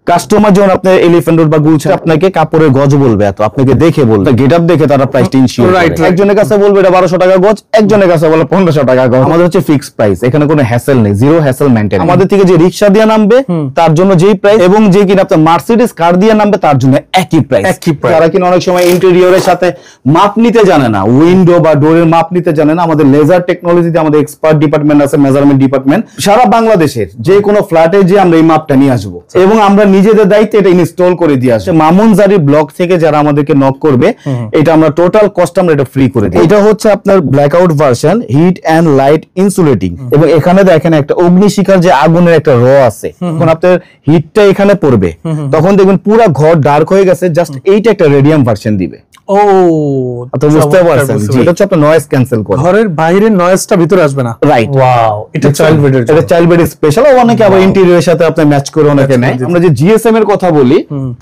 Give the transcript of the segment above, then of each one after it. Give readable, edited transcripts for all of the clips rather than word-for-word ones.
Customer যখন আপনার elephant road বা গুলশান আপনাকে কাপড়ের গজ বলবে, এত আপনাকে দেখে বলবে, গেটআপ দেখে তারা প্রাইসটা ইনশিওর করে। একজনের কাছে বলবে এটা 1200 টাকা গজ, একজনের কাছে বলে 1500 টাকা গজ। আমাদের হচ্ছে ফিক্সড প্রাইস, এখানে কোনো হ্যাসেল নেই, জিরো হ্যাসেল মেইনটেইন। আমাদের থেকে যে রিকশা দিয়ে নামবে তার জন্য যেই প্রাইস, এবং যে কিনা আপনার মার্সিডিজ কার দিয়ে নামবে তার জন্য একই প্রাইস। যারা কিনা অনেক সময় ইন্টেরিয়রের সাথে মাপ নিতে জানে না, উইন্ডো বা ডোরের মাপ নিতে জানে না, আমাদের লেজার টেকনোলজিতে আমাদের এক্সপার্ট ডিপার্টমেন্ট আছে, মেজারমেন্ট ডিপার্টমেন্ট। সারা বাংলাদেশের যে কোনো ফ্ল্যাটে যে আমরা এই মাপটা নিয়ে আসবো এবং আমরা নিজেদের দায়িত্বে এটা ইনস্টল করে দিয়ে আসবো। মামুন জারি ব্লক থেকে যারা আমাদেরকে নক করবে, এটা আমরা টোটাল কস্ট আমরা এটা ফ্রি করে দিই। এটা হচ্ছে আপনার blackout version, heat and light insulating. এবং এখানে দেখেন একটা অগ্নিশিখার যে আগুনের একটা র আছে, যখন আপনার হিটটা এখানে পড়বে তখন দেখবেন পুরো ঘর ডার্ক হয়ে গেছে। জাস্ট এইটা একটা রেডিয়াম ভার্সন দিবে। ও তো বুঝতে পারছেন, এটা হচ্ছে আপনার নয়েজ ক্যান্সেল করে, ঘরের বাইরের নয়েজটা ভিতরে আসবে না। রাইট, ওয়াও, এটা চাইল্ড বেডের, এটা চাইল্ড বেড স্পেশাল। অনেকে আবার ইন্টেরিয়রের সাথে আপনি ম্যাচ করে অনেকে নেয়। আমরা যে জিএসএম এর কথা বলি,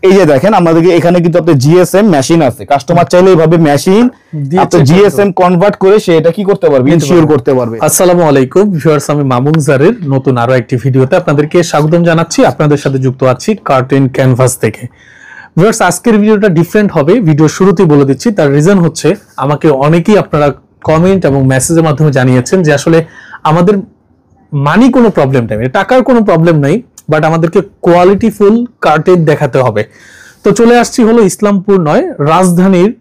এই যে দেখেন আমাদের এখানে কিন্তু আপনার জিএসএম মেশিন আছে। কাস্টমার চাইলে এইভাবে মেশিন আপনি জিএসএম কনভার্ট করে সে এটা কি করতে পারবে, ইনশিওর করতে পারবে। আসসালামু আলাইকুম ভিউয়ার্স, আমি মামুন জারির নতুন আরো একটি ভিডিওতে আপনাদেরকে স্বাগতম জানাচ্ছি। আপনাদের সাথে যুক্ত আছি কার্টেন ক্যানভাস থেকে। ভিউয়ার্স, আজকের ভিডিওটা ডিফারেন্ট হবে। ভিডিও শুরুতেই বলে দিচ্ছি, তার রিজন হচ্ছে আমাকে অনেকেই আপনারা কমেন্ট এবং মেসেজের মাধ্যমে জানিয়েছেন যে আসলে আমাদের মানি কোনো প্রবলেম নেই, টাকার কোনো প্রবলেম নেই, বাট আমাদেরকে কোয়ালিটিফুল কার্টেন দেখাতে হবে। তো চলে আসছি হলো ইসলামপুর নয়, রাজধানীর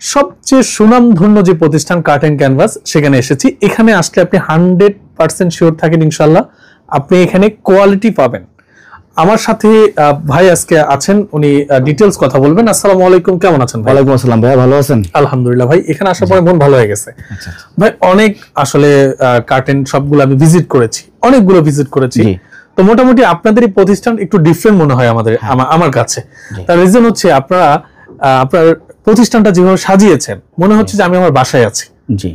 সবচেয়ে সুনামধন্য যে প্রতিষ্ঠান কার্টেন ক্যানভাস, সেখানে এসেছি। এখানে আসলে আপনি 100% শিওর থাকেন ইনশাল্লাহ আপনি এখানে কোয়ালিটি পাবেন। আমার সাথে ভাই আজকে আছেন, উনি ডিটেইলস কথা বলবেন। আসসালামু আলাইকুম, কেমন আছেন ভাই? ওয়ালাইকুম আসসালাম ভাই, ভালো আছেন? আলহামদুলিল্লাহ ভাই, এখানে আসার পরে মন ভালো হয়ে গেছে। ভাই অনেক আসলে কার্টেন সবগুলো আমি ভিজিট করেছি, অনেকগুলো ভিজিট করেছি। তো মোটামুটি আপনাদের এই প্রতিষ্ঠান একটু ডিফারেন্ট মনে হয় আমার কাছে। তার রিজন হচ্ছে আপনারা আপনার প্রতিষ্ঠানটা যেভাবে সাজিয়েছেন মনে হচ্ছে যে আমি আমার বাসায় আছি। জি,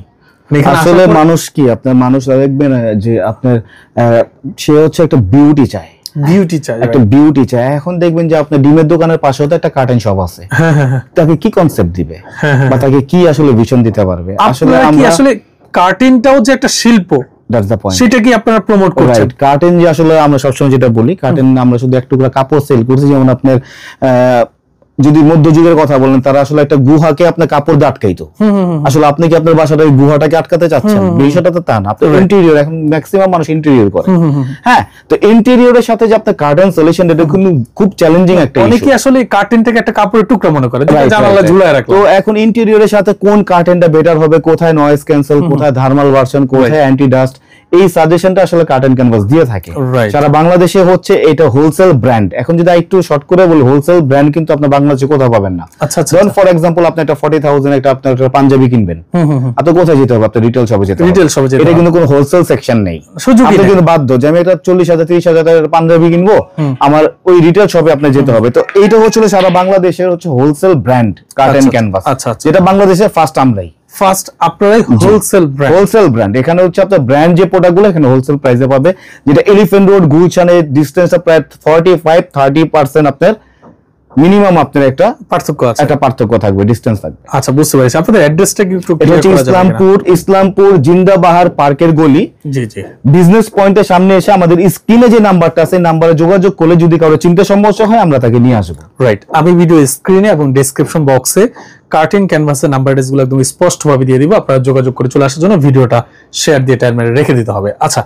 আসলে মানুষ কি আপনার মানুষ দেখবেন যে আপনার সে হচ্ছে একটা বিউটি চায়, একটা বিউটি চায়। এখন দেখবেন যে আপনার ডিমের দোকানের পাশেও তো একটা কার্টেন শপ আছে, তাকে কি কনসেপ্ট দিবে বা তাকে কি আসলে ভিশন দিতে পারবে? আসলে আমরা আসলে কার্টেনটাও যে একটা শিল্প, সেটা কি আপনারা প্রমোট করছেন? কার্টেন যে আসলে আমরা সবসময় যেটা বলি, কার্টেন আমরা শুধু এক টুকরা কাপড় সেল করছি। যেমন আপনার যদি মধ্যযুগের কথা বলেন, তারা আসলে একটা গুহাকে আপনার কাপড় দিয়ে আটকাইতো। আসলে আপনি কি আপনার বাসাটা ওই গুহাটাকে আটকাতে চাচ্ছেন? বিষয়টা তো তা না। আপনার ইন্টেরিয়র, এখন ম্যাক্সিমাম মানুষ ইন্টেরিয়র করে। হ্যাঁ, তো ইন্টেরিয়রের সাথে যে আপনার কার্টেন সলিউশন, এটা খুব চ্যালেঞ্জিং একটা ইস্যু। অনেকে আসলে কার্টেনটাকে একটা কাপড়ের টুকরা মনে করে, জানালা ঝুলায় রাখে। তো এখন ইন্টেরিয়রের সাথে কোন কার্টেনটা বেটার হবে, কোথায় নয়েজ ক্যান্সেল, কোথায় থার্মাল ভার্সন, কোথায় অ্যান্টি ডাস্ট, এই সাজেশনটা আসলে কার্টেন ক্যানভাস দিয়ে থাকে। সারা বাংলাদেশে হচ্ছে এটা হোলসেল ব্র্যান্ড। এখন যদি একটু শর্ট করে বলি, হোলসেল ব্র্যান্ড কিন্তু আপনার বাংলাদেশে কোথাও পাবেন না। ধরুন ফর এক্সাম্পল আপনি একটা 40,000 একটা আপনার একটা পাঞ্জাবি কিনবেন, আপনি কোথায় যেতে হবে? আপনার রিটেল শপে যেতে হবে। এটা কিন্তু কোনো হোলসেল সেকশন নেই, আপনি কিন্তু বাধ্য যে আমি এটা 40,000 30,000 টাকার পাঞ্জাবি কিনবো, আমার ওই রিটেল শপে আপনি যেতে হবে। তো এইটা হচ্ছে সারা বাংলাদেশের হচ্ছে হোলসেল ব্র্যান্ড কার্টেন ক্যানভাস, যেটা বাংলাদেশে ফার্স্ট আমরাই। ফার্স্ট আপনারাই হোলসেল ব্র্যান্ড। এখানে হচ্ছে আপনার ব্র্যান্ড যে প্রোডাক্টগুলো এখানে হোলসেল প্রাইসে পাবে, যেটা এলিফ্যান্ট রোড গুলশানের ডিসটেন্সটা প্রায় 45-30% আপনার মিনিমাম আপনার একটা পার্থক্য থাকবে, ডিসটেন্স থাকবে। আচ্ছা, বুঝতে পেরেছি। আপনাদের অ্যাড্রেসটা কি একটু ক্লিয়ার করা যাবে? ইসলামপুর জিন্দাবাহার পার্কের গলি। জি জি, বিজনেস পয়েন্টের সামনে এসে আমাদের স্ক্রিনে যে নাম্বারটা আছে, নাম্বারে যোগাযোগ করলে যদি কারো চিন্তা সমস্যা হয় আমরা তাকে নিয়ে আসবো। রাইট, আমি ভিডিও স্ক্রিনে এবং ডেসক্রিপশন বক্সে কার্টেন ক্যানভাসের নাম্বার গুলো একদম স্পষ্টভাবে দিয়ে দিব। আপনারা যোগাযোগ করে চলে আসার জন্য ভিডিওটা শেয়ার দিয়ে টাইম মেরে রেখে দিতে হবে। আচ্ছা,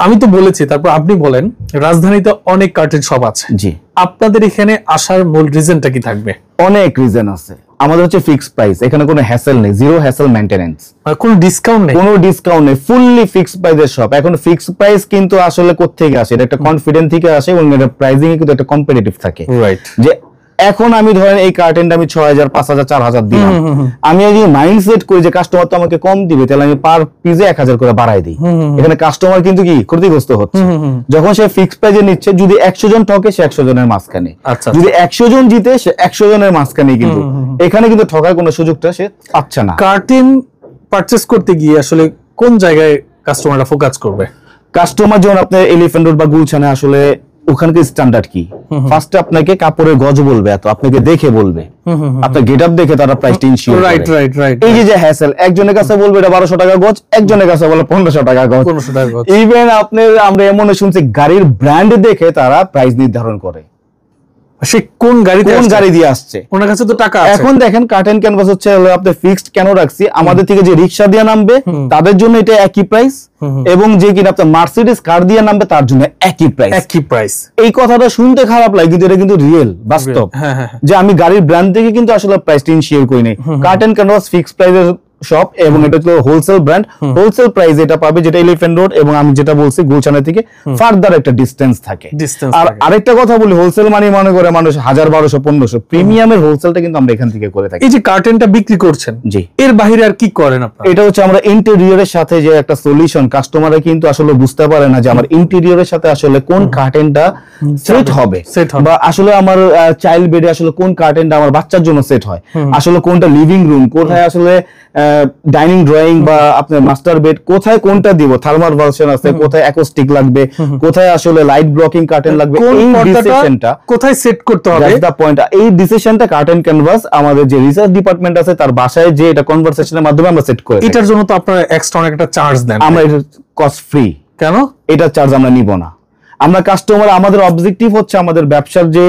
আমি তো বলেছি, তারপর আপনি বলেন, রাজধানীতে অনেক কার্টেন শপ আছে। জি, আপনাদের এখানে আসার মূল রিজনটা কি থাকবে? অনেক রিজন আছে। আমাদের হচ্ছে ফিক্সড প্রাইস, এখানে কোনো হ্যাসেল নেই, জিরো হ্যাসেল মেইনটেনেন্স, কোনো ডিসকাউন্ট নেই, কোনো ডিসকাউন্ট নেই, ফুললি ফিক্সড প্রাইসের শপ। এখন ফিক্সড প্রাইস কিন্তু আসলে কোত্থেকে আসে? এটা একটা কনফিডেন্স থেকে আসে এবং এটা প্রাইসিং এ কিন্তু একটা কম্পিটিটিভ থাকে। রাইট, যে এখন আমি ধরেন এই কার্টেনটা আমি 6,000 5,000 4,000 দিলাম, আমি যদি মাইন্ডসেট করি যে কাস্টমার তো আমাকে কম দিবে, তাহলে আমি পার পিসে 1,000 করে বাড়াই দিই। এখানে কাস্টমার কিন্তু কি ক্ষতিগ্রস্ত হচ্ছে। যখন সে ফিক্সড প্রাইসে নিচ্ছে, যদি 100 জন ঠকে সে 100 জনের মাঝখানে, যদি 100 জন জিতে সে 100 জনের মাঝখানে। কিন্তু এখানে কিন্তু ঠকার কোনো সুযোগটা সে পাচ্ছে না। কার্টেন পারচেজ করতে গিয়ে আসলে কোন জায়গায় কাস্টমাররা ফোকাস করবে? কাস্টমার যখন আপনার এলিফ্যান্ট রোড বা গুলশানে আসলে ওখানকার স্ট্যান্ডার্ড কি, ফার্স্টে আপনাকে কাপড়ের গজ বলবে, এত আপনাকে দেখে বলবে, আপনার গেটআপ দেখে তারা প্রাইসটা ইনশিওর করে। রাইট, এই যে হ্যাসেল, একজনের কাছে বলবে এটা 1200 টাকা গজ, একজনের কাছে বলে 1500 টাকা গজ। ইভেন আপনার আমরা এমন শুনছি গাড়ির ব্র্যান্ড দেখে তারা প্রাইস নির্ধারণ করে। সে কোন গাড়ি দিয়ে আসছে, ওনার কাছে তো টাকা আছে। এখন দেখেন কার্টেন ক্যানভাস হচ্ছে আপনার ফিক্সড কেন রাখছি, আমাদের থেকে যে রিক্সা দিয়ে নামবে তাদের জন্য এটা একই প্রাইস, এবং যে কিনা আপনার মার্সিডিজ কার দিয়ে নামবে তার জন্য একই প্রাইস। এই কথাটা শুনতে খারাপ লাগে কিন্তু এটা কিন্তু রিয়েল বাস্তব, যে আমি গাড়ির ব্র্যান্ড থেকে কিন্তু আসলে প্রাইসটা ইনশিওর করি নাই। কার্টেন ক্যানভাস ফিক্সড প্রাইসের শপ, এবং এটা হলো হোলসেল ব্র্যান্ড, হোলসেল প্রাইস এটা পাবে, যেটা এলিফ্যান্ট রোড এবং আমি যেটা বলছি গুলশান থেকে ফার্দার একটা ডিসটেন্স থাকে। আর আরেকটা কথা বলি, হোলসেল মানে মনে করে মানুষ 1000, 1200, 1500, প্রিমিয়ামের হোলসেলটা কিন্তু আমরা এখান থেকে করে থাকি। এই যে কার্টেনটা বিক্রি করছেন, জি, এর বাইরে আর কি করেন আপনারা? এটা হচ্ছে আমরা ইন্টেরিয়রের সাথে যে একটা সলিউশন, কাস্টমাররা কিন্তু আসলে বুঝতে পারে না যে আমার ইন্টেরিয়রের সাথে আসলে কোন কার্টেনটা সেট হবে, বা আসলে আমার চাইল্ড বেডে আসলে কোন কার্টেনটা আমার বাচ্চার জন্য সেট হয়, আসলে কোনটা লিভিং রুম, কোথায় আসলে ডাইনিং ড্রয়িং বা আপনার মাস্টার বেড, কোথায় কোনটা দিব, থার্মাল ভার্সন আছে, কোথায় অ্যাকোস্টিক লাগবে, কোথায় আসলে লাইট ব্লকিং কার্টেন লাগবে, এই ডিসিশনটা কোথায় সেট করতে হবে, দ্যাটস দ্য পয়েন্ট। এই ডিসিশনটা কার্টেন ক্যানভাস আমাদের যে রিসার্চ ডিপার্টমেন্ট আছে তার বাসায় যে এটা কনভারসেশনের মাধ্যমে আমরা সেট করে, এটার জন্য তো আপনারা এক্সট্রা অনেক একটা চার্জ দেন। আমরা এটা কস্ট ফ্রি। কেন? এটা চার্জ আমরা নিব না। আমরা কাস্টমার, আমাদের অবজেক্টিভ হচ্ছে, আমাদের ব্যবসার যে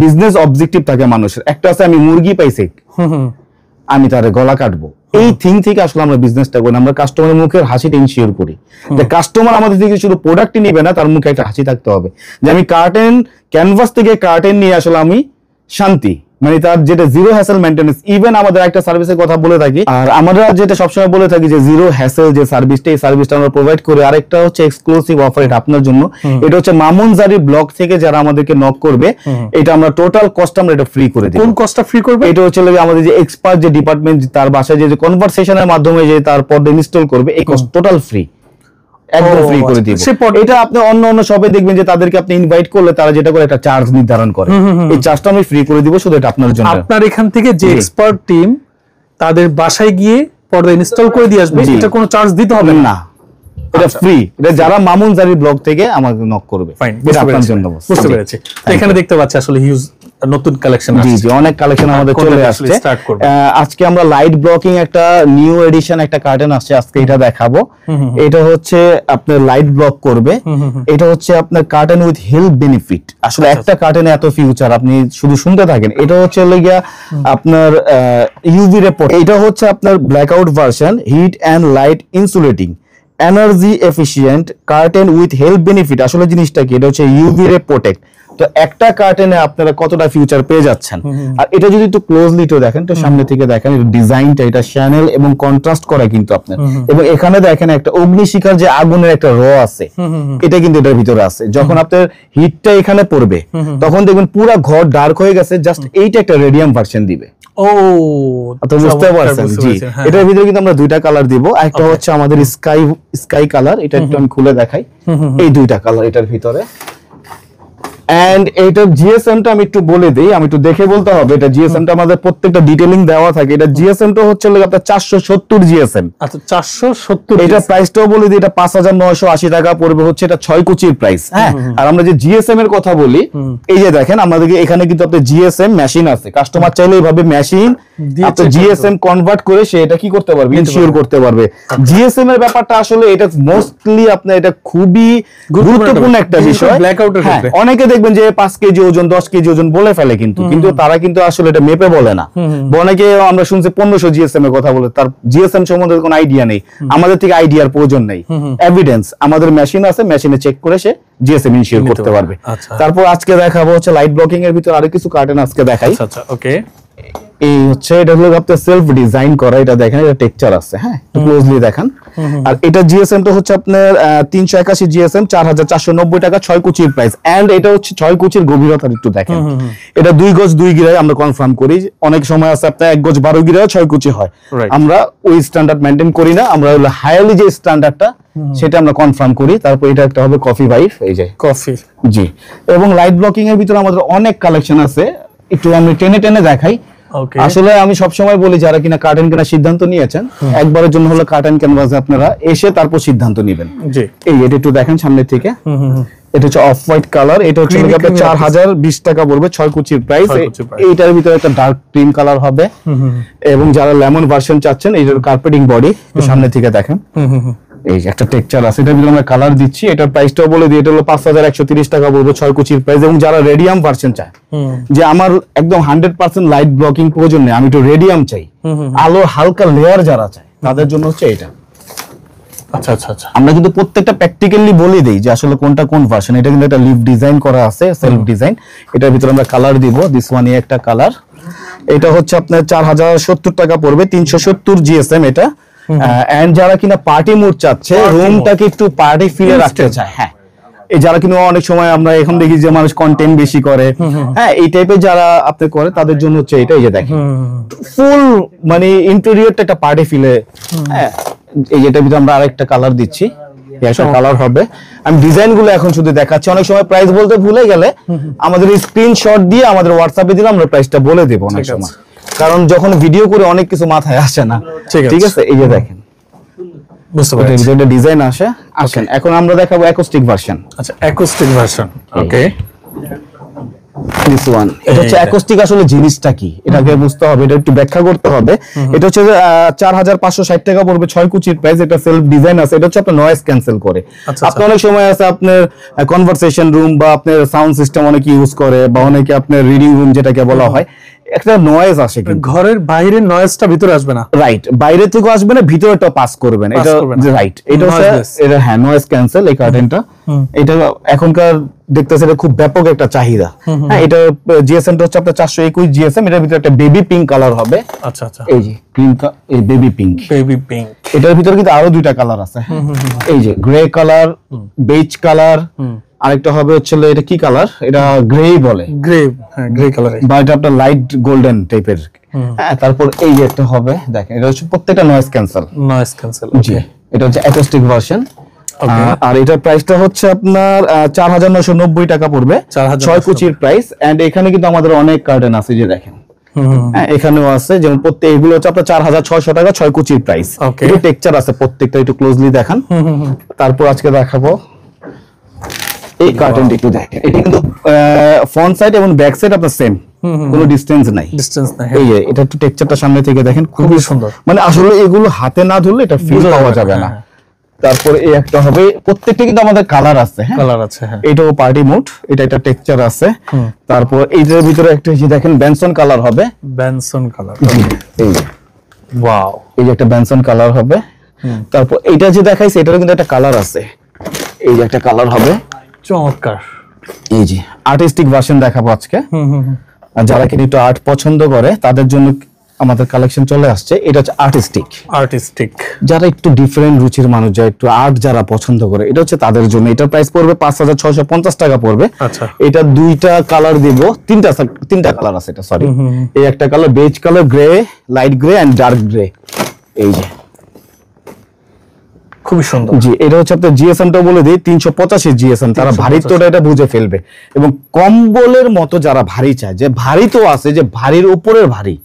বিজনেস অবজেক্টিভ থাকে মানুষের, একটা আছে আমি মুরগি পাইছি আমি তার গলা কাটবো, এই থিং থেকে আসলে আমরা বিজনেসটা করি। আমরা কাস্টমারের মুখের হাসিটা ইনশিওর করি, যে কাস্টমার আমাদের থেকে শুধু প্রোডাক্টই নেবে না, তার মুখে একটা হাসি থাকতে হবে, যে আমি কার্টেন ক্যানভাস থেকে কার্টেন নিয়ে আসলে আমি শান্তি, মানে তার যেটা জিরো হ্যাসেল মেইনটেনেন্স। ইভেন আমাদের একটা সার্ভিসের কথা বলে থাকি, আর আমরা যেটা সবসময় বলে থাকি যে জিরো হ্যাসেল যে সার্ভিসটা, এই সার্ভিসটা আমরা প্রোভাইড করি। আরেকটা হচ্ছে এক্সক্লুসিভ অফার, এটা আপনার জন্য। এটা হচ্ছে মামুনজারি ব্লগ থেকে যারা আমাদেরকে নক করবে, এটা আমরা টোটাল কস্ট আমরা এটা ফ্রি করে দিই। কোন কস্টটা ফ্রি করবে? এটা হচ্ছে আমাদের যে এক্সপার্ট যে ডিপার্টমেন্ট, তার বাসায় যে কনভারসেশনের মাধ্যমে যে তার পর্দা ইনস্টল করবে, এই কস্ট টোটাল ফ্রি, একদম ফ্রি করে দিব। এটা আপনি অন্য শপে দেখবেন যে তাদেরকে আপনি ইনভাইট করলে তারা যেটা করে একটা চার্জ নির্ধারণ করে, এই চার্জটা আমি ফ্রি করে দিব শুধু এটা আপনার জন্য। আপনার এখান থেকে যে এক্সপার্ট টিম তাদের বাসায় গিয়ে পর্দা ইনস্টল করে দিয়ে আসবে, এটা কোনো চার্জ দিতে হবে না, এটা ফ্রি। এটা যারা মামুনজারি ব্লগ থেকে আমাকে নক করবে, এটা আপনার জন্য। বুঝতে পেরেছি। এখানে দেখতে পাচ্ছি আসলে হিউজ নতুন কালেকশন আছে। জি, অনেক কালেকশন আমাদের চলে আসছে। আজকে আমরা লাইট ব্লকিং একটা নিউ এডিশন একটা কার্টেন আসছে, আজকে এটা দেখাবো। এটা হচ্ছে আপনার লাইট ব্লক করবে, এটা হচ্ছে আপনার কার্টেন উইথ হেলথ বেনিফিট। আসলে একটা কার্টেনে এত ফিউচার, আপনি শুধু শুনতে থাকেন। এটা হচ্ছে গিয়া আপনার ইউভি রিপোর্ট, এটা হচ্ছে আপনার blackout version, heat and light insulating, energy efficient curtain with health benefit. আসলে জিনিসটা কি, এটা হচ্ছে ইউভি রে প্রোটেক্ট। তো একটা কার্টেনে আপনারা কতটা ফিউচার পেয়ে যাচ্ছেন। আর এটা যদি একটু ক্লোজলি তো দেখেন, তো সামনে থেকে দেখেন, এটা ডিজাইনটা, এটা শ্যানেল এবং কন্ট্রাস্ট করা কিন্তু আপনার, এবং এখানে দেখেন একটা অগ্নিশিখার যে আগুনের একটা র আছে, এটা কিন্তু এটার ভিতরে আছে। যখন আপনার হিটটা এখানে পড়বে, তখন দেখবেন পুরো ঘর ডার্ক হয়ে গেছে, জাস্ট এইটা একটা রেডিয়াম ভার্সন দিবে। ও, তো বুঝতে পারছেন। জি, এটার ভিতরে কিন্তু আমরা দুইটা কালার দিব। একটা হচ্ছে আমাদের স্কাই কালার, এটা একটু আমি খুলে দেখাই। এই দুইটা কালার এটার ভিতরে। এন্ড এইটার জিএসএমটা আমি একটু বলে দেই, আমি একটু দেখে বলতে হবে। এটা জিএসএমটা আমাদের প্রত্যেকটা ডিটেইলিং দেওয়া থাকে। এটা জিএসএমটা হচ্ছে আপনার 470 জিএসএম। আচ্ছা, 470। এটা প্রাইসটাও বলে দিই, এটা 5980 টাকা পড়বে, হচ্ছে এটা 6 কুচির প্রাইস। হ্যাঁ, আর আমরা যে জিএসএম এর কথা বলি, এই যে দেখেন আমাদের এখানে কিন্তু আপনার জিএসএম মেশিন আছে। কাস্টমার চাইলে এইভাবে মেশিন আপনার জিএসএম কনভার্ট করে সে এটা কি করতে পারবে, ইনশিওর করতে পারবে। জিএসএম এর ব্যাপারটা আসলে এটা মোস্টলি আপনার এটা খুবই গুরুত্বপূর্ণ একটা বিষয়। অনেকে দেখবেন যে 5 কেজি ওজন, 10 কেজি ওজন বলে ফেলে, কিন্তু তারা কিন্তু আসলে এটা মেপে বলে না। অনেকে আমরা শুনছি 1500 জিএসএম এর কথা বলে, তার জিএসএম সম্বন্ধে কোনো আইডিয়া নেই। আমাদের থেকে আইডিয়ার প্রয়োজন নেই, এভিডেন্স আমাদের মেশিন আছে, মেশিনে চেক করে সে জিএসএম ইনশিওর করতে পারবে। তারপর আজকে দেখাবো হচ্ছে লাইট ব্লকিং এর ভিতর আরো কিছু কার্টেন আজকে দেখাই। আচ্ছা, ওকে। এই হচ্ছে এটা হলো আপনার সেলফ ডিজাইন করা, এটা দেখেন, এটা টেক্সচার আছে। হ্যাঁ, একটু ক্লোজলি দেখেন। আর এটা জিএসএম টা হচ্ছে আপনার 381 জিএসএম, 4490 টাকা, 6 কুচির প্রাইস। এন্ড এটা হচ্ছে 6 কুচির গভীরতা একটু দেখেন। এটা 2 গজ 2 গিরায় আমরা কনফার্ম করি। অনেক সময় আছে আপনার 1 গজ 12 গিরায় 6 কুচি হয়। আমরা ওই স্ট্যান্ডার্ড মেইনটেইন করি না, আমরা হলো হাইলি যে স্ট্যান্ডার্ডটা সেটা আমরা কনফার্ম করি। তারপর এটা একটা হবে কফি ভাইব, এই যে কফি। জি, এবং লাইট ব্লকিং এর ভিতরে আমাদের অনেক কালেকশন আছে, একটু আমি টেনে দেখাই। আসলে আমি সবসময় বলি, যারা কিনা কার্টেন কেনার সিদ্ধান্ত নিয়েছেন, একবারের জন্য হলো কার্টেন ক্যানভাসে আপনারা এসে তারপর সিদ্ধান্ত নেবেন। এই এটা একটু দেখেন সামনে থেকে, এটা হচ্ছে অফ হোয়াইট কালার, এটা হচ্ছে আপনার 4020 টাকা পড়বে, 6 কুচির প্রাইস। এইটার ভিতরে একটা ডার্ক ক্রিম কালার হবে, এবং যারা লেমন ভার্সন চাচ্ছেন, এইটার কার্পেটিং বডি সামনে থেকে দেখেন। এই যে একটা টেক্সচার আছে, এটার ভিতরে আমরা কালার দিচ্ছি। এটার প্রাইসটাও বলে দিই, এটা হলো 5130 টাকা পড়বে 6 কুচির প্রাইস। এবং যারা রেডিয়াম ভার্সন চায়, যে আমার একদম 100% লাইট ব্লকিং প্রয়োজন নেই, আমি একটু রেডিয়াম চাই, আলোর হালকা লেয়ার যারা চায়, তাদের জন্য হচ্ছে এটা। আচ্ছা আচ্ছা আচ্ছা, আমরা কিন্তু প্রত্যেকটা প্র্যাকটিক্যালি বলে দেই যে আসলে কোনটা কোন ভার্সন। এটা কিন্তু একটা লিভ ডিজাইন করা আছে, সেলফ ডিজাইন। এটার ভিতরে আমরা কালার দিব, দিস ওয়ান এ একটা কালার। এটা হচ্ছে আপনার 4070 টাকা পড়বে, 370 জিএসএম এটা। এন্ড যারা কিনা পার্টি মুড চাচ্ছে, রুমটাকে একটু পার্টি ফিলে রাখতে চায়, হ্যাঁ, এই যারা কিনা অনেক সময় আমরা এখন দেখি যে মানুষ কন্টেন্ট বেশি করে, হ্যাঁ, এই টাইপের যারা আপনি করে তাদের জন্য হচ্ছে এটা। এই যে দেখেন ফুল মানে ইন্টেরিয়রটা একটা পার্টি ফিলে, হ্যাঁ। এই যেটার ভিতরে আমরা আরেকটা কালার দিচ্ছি, একটা কালার হবে। আমি ডিজাইন গুলো এখন শুধু দেখাচ্ছি, অনেক সময় প্রাইস বলতে ভুলে গেলে আমাদের স্ক্রিনশট দিয়ে আমাদের হোয়াটসঅ্যাপে দিলে আমরা প্রাইসটা বলে দেব অনেক সময়, কারণ যখন ভিডিও করে অনেক কিছু মাথায় আসে না। ঠিক আছে, এই যে দেখেন বুঝতে পারছি, এটা ডিজাইন আসে। আসেন এখন আমরা দেখাবো অ্যাকোস্টিক ভার্সন। আচ্ছা, acoustic version, okay. This one, এটা হচ্ছে অ্যাকোস্টিক আসলে জিনিসটা কি এটাকে বুঝতে হবে, এটা একটু ব্যাখ্যা করতে হবে। এটা হচ্ছে 4560 টাকা পড়বে 6 কুচির প্রাইস। এটা সেলফ ডিজাইন আছে, এটা হচ্ছে আপনার নয়েজ ক্যান্সেল করে। আপনার অনেক সময় আছে আপনার কনভারসেশন রুম বা আপনার সাউন্ড সিস্টেম অনেকে ইউজ করে, বা অনেকে আপনার রিডিং রুম যেটাকে বলা হয়, একটা নয়েজ আসে, কিন্তু ঘরের বাইরের নয়েজটা ভিতরে আসবে না, রাইট, বাইরে থেকে আসবে না, ভিতরেটা পাস করবে না, এটা রাইট। এটা হচ্ছে এটা, হ্যাঁ, নয়েজ ক্যান্সেল এই কার্টেনটা। এটা এখনকার দেখতেছে এটা খুব ব্যাপক একটা চাহিদা, হ্যাঁ। এটা জিএসএম টা হচ্ছে আপনার 421 জিএসএম। এটার ভিতরে একটা বেবি পিঙ্ক কালার হবে। আচ্ছা আচ্ছা, এই যে পিঙ্ক, এই বেবি পিঙ্ক, বেবি পিঙ্ক। এটার ভিতরে কিন্তু আরো দুইটা কালার আছে, এই যে গ্রে কালার, বেজ কালার, আরেকটা হবে হচ্ছে এটা কি কালার, এটা গ্রে বলে, গ্রে, হ্যাঁ, গ্রে কালার, বা এটা আপনার লাইট গোল্ডেন টাইপের, হ্যাঁ। তারপর এই যে একটা হবে, দেখেন এটা হচ্ছে প্রত্যেকটা নয়েজ ক্যান্সেল, নয়েজ ক্যান্সেল, জি। এটা হচ্ছে অ্যাকোস্টিক ভার্সন। আর এটার প্রাইসটা হচ্ছে আপনার 4990 টাকা পড়বে, 6 কুচির প্রাইস। এন্ড এখানে কিন্তু আমাদের অনেক কার্টেন আছে, যে দেখেন এখানেও আছে, যেমন প্রত্যেক এগুলো হচ্ছে আপনার 4600 টাকা 6 কুচির প্রাইস। এটা টেক্সচার আছে প্রত্যেকটা, একটু ক্লোজলি দেখান। তারপর আজকে দেখাবো এই কার্টেনটা, একটু দেখেন। এটা কিন্তু ফ্রন্ট সাইড এবং ব্যাক সাইড আপনার সেম, কোনো ডিসটেন্স নাই, এই যে এটা একটু টেক্সচারটা সামনে থেকে দেখেন, খুবই সুন্দর। মানে আসলে এগুলো হাতে না ধরলে এটা ফিল পাওয়া যাবে না। তারপর এই একটা হবে, প্রত্যেকটা কিন্তু আমাদের কালার আছে, হ্যাঁ, কালার আছে, হ্যাঁ। এটাও পার্টি মোড, এটা একটা টেক্সচার আছে। তারপর এইটার ভিতরে একটা যে দেখেন বেনসন কালার হবে, বেনসন কালার, এই যে ওয়াও, এই যে একটা বেনসন কালার হবে। তারপর এইটা যে দেখাইছে এটারও কিন্তু একটা কালার আছে, এই যে একটা কালার হবে, চমৎকার। এই যে আর্টিস্টিক ভার্সন দেখাবো আজকে। আর যারা কিনা একটু আর্ট পছন্দ করে তাদের জন্য আমাদের কালেকশন চলে আসছে। এটা হচ্ছে আর্টিস্টিক, আর্টিস্টিক যারা একটু ডিফারেন্ট রুচির মানুষ, যারা একটু আর্ট যারা পছন্দ করে, এটা হচ্ছে তাদের জন্য। এটার প্রাইস পড়বে 5650 টাকা পড়বে। আচ্ছা, এটা দুইটা কালার দিব, তিনটা কালার আছে এটা, সরি। এই একটা colour beige colour, grey, light grey and dark grey, এই যে খুবই সুন্দর, জি। এটা হচ্ছে আপনার জিএসএম টা বলে দিই 385 জিএসএম। তারা ভারীত্বটা এটা বুঝে ফেলবে। এবং কম্বলের মতো যারা ভারী চায়, যে ভারী তো আছে, যে ভারীর উপরের ভারী,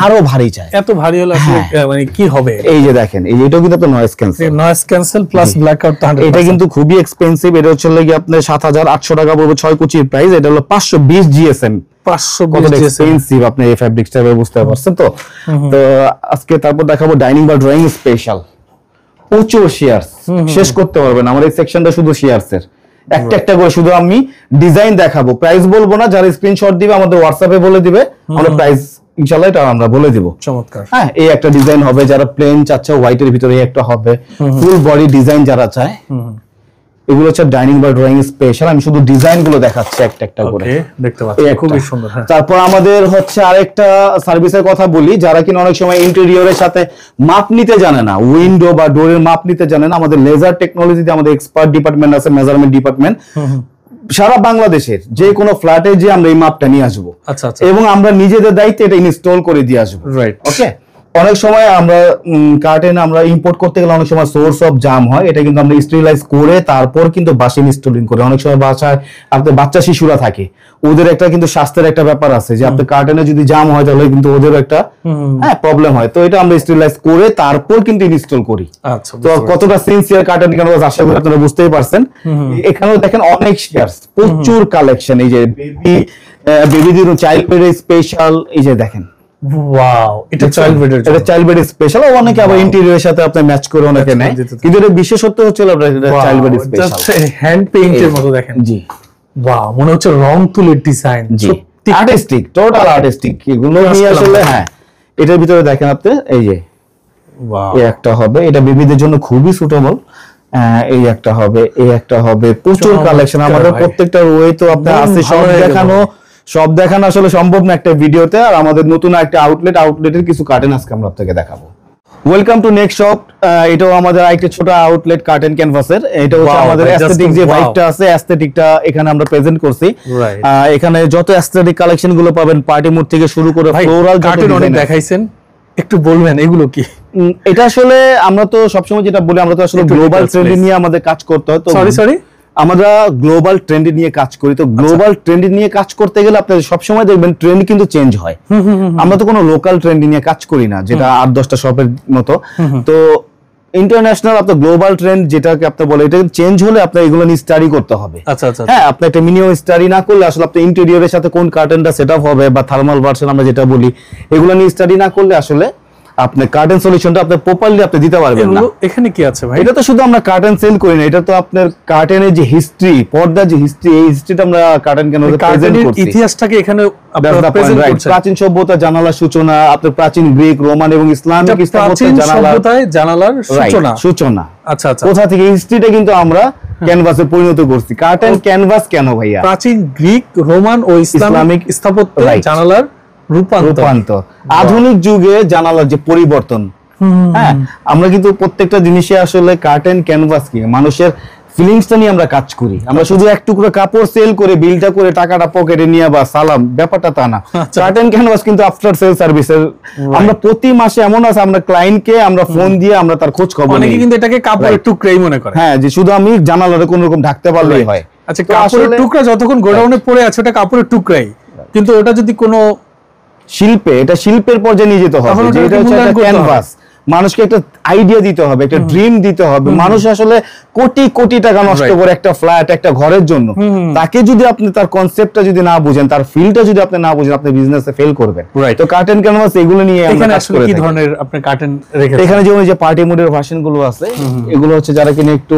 আরো ভারী চায়, এত ভারী হলে আসলে মানে কি হবে। এই যে দেখেন, এই এটাও কিন্তু আপনার noise cancel, noise cancel plus black out. এটা কিন্তু খুবই এক্সপেন্সিভ। এটা হচ্ছে লাগি আপনার 7800 টাকা পড়বে 6 কুচির প্রাইস। এটা হলো 520 জিএসএম, 520 এক্সপেন্সিভ। আপনি এই ফ্যাব্রিক্স টাইপের বুঝতে পারছেন তো। তো আজকে তারপর দেখাবো ডাইনিং বা ড্রয়িং স্পেশাল, প্রচুর শেয়ারস, শেষ করতে পারবেন। আমার এই সেকশনটা শুধু শেয়ারস এর, একটা একটা করে শুধু আমি ডিজাইন দেখাবো, প্রাইস বলবো না। যারা স্ক্রিনশট দিবে আমাদের হোয়াটসঅ্যাপে বলে দিবে, আমরা প্রাইস ইনশাআল্লাহ এটা আমরা বলে দিব। চমৎকার, হ্যাঁ। এই একটা ডিজাইন হবে, যারা প্লেন চাচ্ছে হোয়াইটের ভিতরে একটা হবে, ফুল বডি ডিজাইন যারা চায়, এগুলো হচ্ছে ডাইনিং বা ড্রয়িং স্পেশাল। আমি শুধু ডিজাইন গুলো দেখাচ্ছি একটা একটা করে, দেখতে পাচ্ছি, খুবই সুন্দর। তারপর আমাদের হচ্ছে আরেকটা সার্ভিসের কথা বলি, যারা কিনা অনেক সময় ইন্টেরিয়রের সাথে মাপ নিতে জানে না, উইন্ডো বা ডোরের মাপ নিতে জানে না, আমাদের লেজার টেকনোলজিতে আমাদের এক্সপার্ট ডিপার্টমেন্ট আছে, মেজারমেন্ট ডিপার্টমেন্ট। সারা বাংলাদেশের যে কোনো ফ্ল্যাটে যে আমরা এই মাপটা নিয়ে আসবো, এবং আমরা নিজেদের দায়িত্বে এটা ইনস্টল করে দিয়ে আসবো, রাইট? ওকে। অনেক সময় আমরা কার্টেন আমরা ইম্পোর্ট করতে গেলে অনেক সময় সোর্স অফ জাম হয়, এটা কিন্তু আমরা স্টেরিলাইজ করে তারপর কিন্তু বাসায় ইনস্টলিং করে। অনেক সময় বাসায় আপনার বাচ্চা শিশুরা থাকে, ওদের একটা কিন্তু স্বাস্থ্যের একটা ব্যাপার আছে, যে আপনার কার্টেনে যদি জাম হয় তাহলে কিন্তু ওদেরও একটা প্রবলেম হয়। তো এটা আমরা স্টেরিলাইজ করে তারপর কিন্তু ইনস্টল করি। তো কতটা সিনসিয়ার কার্টেন কেন আশা করি আপনারা বুঝতেই পারছেন। এখানেও দেখেন অনেক শেয়ারস, প্রচুর কালেকশন। এই যে বেবিদের চাইল্ড বেড স্পেশাল, এই যে দেখেন ওয়াও, এটা চাইল্ড বেডের এটা চাইল্ড বেড স্পেশাল। অনেকে আবার ইন্টেরিয়রের সাথে আপনি ম্যাচ করে অনেকে নেয়, কিন্তু এর বিশেষত্ব হচ্ছে এটা চাইল্ড বেড স্পেশাল। হ্যান্ড পেইন্টের মতো দেখেন। জি ওয়াও, মনে হচ্ছে রং তুলির ডিজাইন, সত্যি আর্টিস্টিক, টোটাল আর্টিস্টিক। এগুলো নিয়ে আসলে হ্যাঁ, এটার ভিতরে দেখেন আপনি এই যে ওয়াও, এই একটা হবে, এটা বেবিদের জন্য খুবই সুটেবল। এই একটা হবে, এই একটা হবে, প্রচুর কালেকশন আমাদের প্রত্যেকটা রোয়ে তো আপনার আছে। সব দেখানো আসলে সম্ভব না একটা ভিডিওতে। আর আমাদের নতুন একটা আউটলেটের কিছু কার্টেন আজকে আমরা আপনাকে দেখাবো। Welcome to next shop. এটাও আমাদের একটা ছোট আউটলেট কার্টেন ক্যানভাসের। এটা হচ্ছে আমাদের অ্যাস্থেটিক যে ভাইবটা আছে, অ্যাস্থেটিকটা এখানে আমরা প্রেজেন্ট করছি। এখানে যত অ্যাস্থেটিক কালেকশন গুলো পাবেন, পার্টি মুড থেকে শুরু করে ফ্লোরাল কার্টেন অনেক দেখাইছেন, একটু বলবেন এগুলো কি? এটা আসলে আমরা তো সবসময় যেটা বলি, আমরা তো আসলে গ্লোবাল ট্রেন্ড নিয়ে আমাদের কাজ করতে হয়। তো সরি আমরা গ্লোবাল ট্রেন্ড নিয়ে কাজ করি। তো গ্লোবাল ট্রেন্ড নিয়ে কাজ করতে গেলে আপনি সবসময় দেখবেন ট্রেন্ড কিন্তু চেঞ্জ হয়। আমরা তো কোনো লোকাল ট্রেন্ড নিয়ে কাজ করি না, যেটা 8-10টা শপের মতো। তো ইন্টারন্যাশনাল আপনার গ্লোবাল ট্রেন্ড যেটাকে আপনি বলে, এটা চেঞ্জ হলে আপনার এগুলো নিয়ে স্টাডি করতে হবে। হ্যাঁ, আপনি একটা মিনিমাম স্টাডি না করলে আসলে আপনি ইন্টেরিয়রের সাথে কোন কার্টেনটা সেটআপ হবে বা থার্মাল ভার্সন আমরা যেটা বলি, এগুলো নিয়ে স্টাডি না করলে আসলে আপনি কার্টেন সলিউশনটা আপনি প্রপারলি আপনি দিতে পারবেন না। এখানে কি আছে ভাই? এটা তো শুধু আমরা কার্টেন সেল করি না, এটা তো আপনার কার্টেনের যে হিস্ট্রি, পর্দার যে হিস্ট্রি, এই হিস্ট্রিটা আমরা কার্টেন কেন প্রেজেন্ট করছি, ইতিহাসটাকে এখানে আপনারা প্রেজেন্ট করছেন। প্রাচীন সভ্যতা জানালার সূচনা, আপনার প্রাচীন গ্রিক, রোমান এবং ইসলামিক স্থাপত্যের জানালার সূচনা। আচ্ছা, কোথা থেকে হিস্ট্রিটা কিন্তু আমরা ক্যানভাসে পরিণত করছি। কার্টেন ক্যানভাস কেন ভাইয়া? প্রাচীন গ্রিক, রোমান ও ইসলামিক স্থাপত্যের জানালার রূপান্তর। আধুনিক যুগে জানালার যে পরিবর্তন। হ্যাঁ, আমরা কিন্তু প্রত্যেকটা জিনিসে আসলে কার্টেন ক্যানভাস কি মানুষের ফিলিংসটা নিয়ে আমরা কাজ করি। আমরা শুধু এক টুকরো কাপড় সেল করে বিলটা করে টাকাটা পকেটে নিয়ে বা সালাম, ব্যাপারটা তা না। কার্টেন ক্যানভাস কিন্তু আফটার সেল সার্ভিসের। আমরা প্রতি মাসে এমন আছে আমরা ক্লায়েন্টকে আমরা ফোন দিয়ে আমরা তার খোঁজ খবর নিই। অনেকে কিন্তু এটাকে কাপড়ের টুকরাই মনে করে। হ্যাঁ, যে শুধু আমি জানালাটা কোন রকম ঢাকতে পারলেই হয়। আচ্ছা, কাপড়ের টুকরা যতক্ষণ গোডাউনে পড়ে আছে ওটা কাপড়ের টুকরাই, কিন্তু ওটা যদি কোনো শিল্পে, এটা শিল্পের পর্যায়ে নিয়ে যেতে হবে। যে এটা হচ্ছে একটা ক্যানভাস, মানুষকে একটা আইডিয়া দিতে হবে, একটা ড্রিম দিতে হবে। মানুষ আসলে কোটি কোটি টাকা নষ্ট করে একটা ফ্ল্যাট, একটা ঘরের জন্য। তাকে যদি আপনি তার কনসেপ্টটা যদি না বুঝেন, তার ফিলটা যদি আপনি না বুঝেন, আপনি বিজনেসে ফেল করবেন। তো কার্টেন ক্যানভাস এগুলো নিয়ে এখানে আসলে কি ধরনের আপনি কার্টেন রেখেছেন? এখানে যেমন যে পার্টি মোডের ভার্সন গুলো আছে, এগুলো হচ্ছে যারা কিনা একটু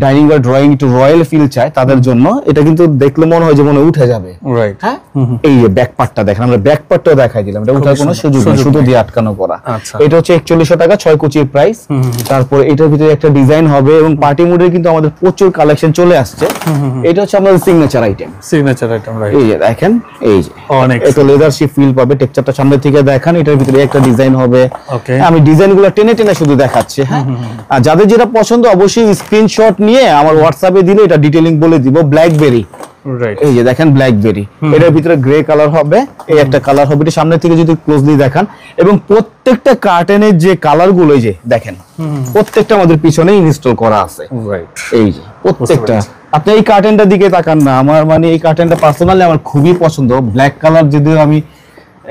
ডাইনিং বা ড্রয়িং একটু রয়্যাল ফিল চায় তাদের জন্য। এটা কিন্তু দেখলে মনে হয় যে মনে উঠে যাবে। হ্যাঁ, এই যে ব্যাক পার্টটা দেখেন, আমরা ব্যাক পার্টটাও দেখাই দিলাম। এটা উঠার কোনো সুযোগ নেই, শুধু দিয়ে আটকানো করা। এটা হচ্ছে 4100 টাকা 6 কুচির প্রাইস। তারপর এটার ভিতরে একটা ডিজাইন হবে এবং পার্টি মোডের কিন্তু আমাদের প্রচুর কালেকশন চলে আসছে। এটা হচ্ছে আমাদের সিগনেচার আইটেম। রাইট, এই যে দেখেন, এই যে অনেক এটা লেদার শিপ ফিল পাবে। টেক্সচারটা সামনে থেকে দেখান, এটার ভিতরে একটা ডিজাইন হবে। আমি ডিজাইনগুলো টেনে টেনে শুধু দেখাচ্ছি। হ্যাঁ, আর যাদের যেটা পছন্দ অবশ্যই স্ক্রিনশট নিয়ে আমার হোয়াটসঅ্যাপে দিলে এটা ডিটেইলিং বলে দিব। ব্ল্যাকবেরি, এই যে দেখেন ব্ল্যাকবেরি, এটার ভিতরে গ্রে কালার হবে, এই একটা কালার হবে। এটা সামনে থেকে যদি ক্লোজলি দেখান, এবং প্রত্যেকটা কার্টেনের যে কালার গুলো এই যে দেখেন, প্রত্যেকটা আমাদের পিছনে ইনস্টল করা আছে। এই যে প্রত্যেকটা, আপনি এই কার্টেনটার দিকে তাকান না, আমার মানে এই কার্টেনটা পার্সোনালি আমার খুবই পছন্দ। ব্ল্যাক কালার, যদিও আমি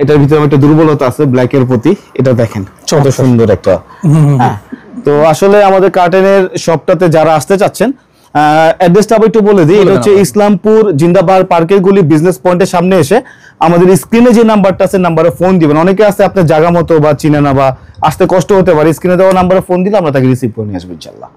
এটার ভিতরে একটা দুর্বলতা আছে ব্ল্যাকের প্রতি। এটা দেখেন কত সুন্দর একটা। হ্যাঁ, তো আসলে আমাদের কার্টেনের শপটাতে যারা আসতে চাচ্ছেন, অ্যাড্রেসটা আবার একটু বলে দিই। এটা হচ্ছে ইসলামপুর জিন্দাবাদ পার্কের গলি বিজনেস পয়েন্টের সামনে এসে আমাদের স্ক্রিনে যে নাম্বারটা আছে নাম্বারে ফোন দিবেন। অনেকে আছে আপনার জায়গা মতো বা চিনে না বা আসতে কষ্ট হতে পারে, স্ক্রিনে দেওয়া নাম্বারে ফোন দিলে আমরা তাকে রিসিভ করে নিয়ে আসবো ইনশাআল্লাহ।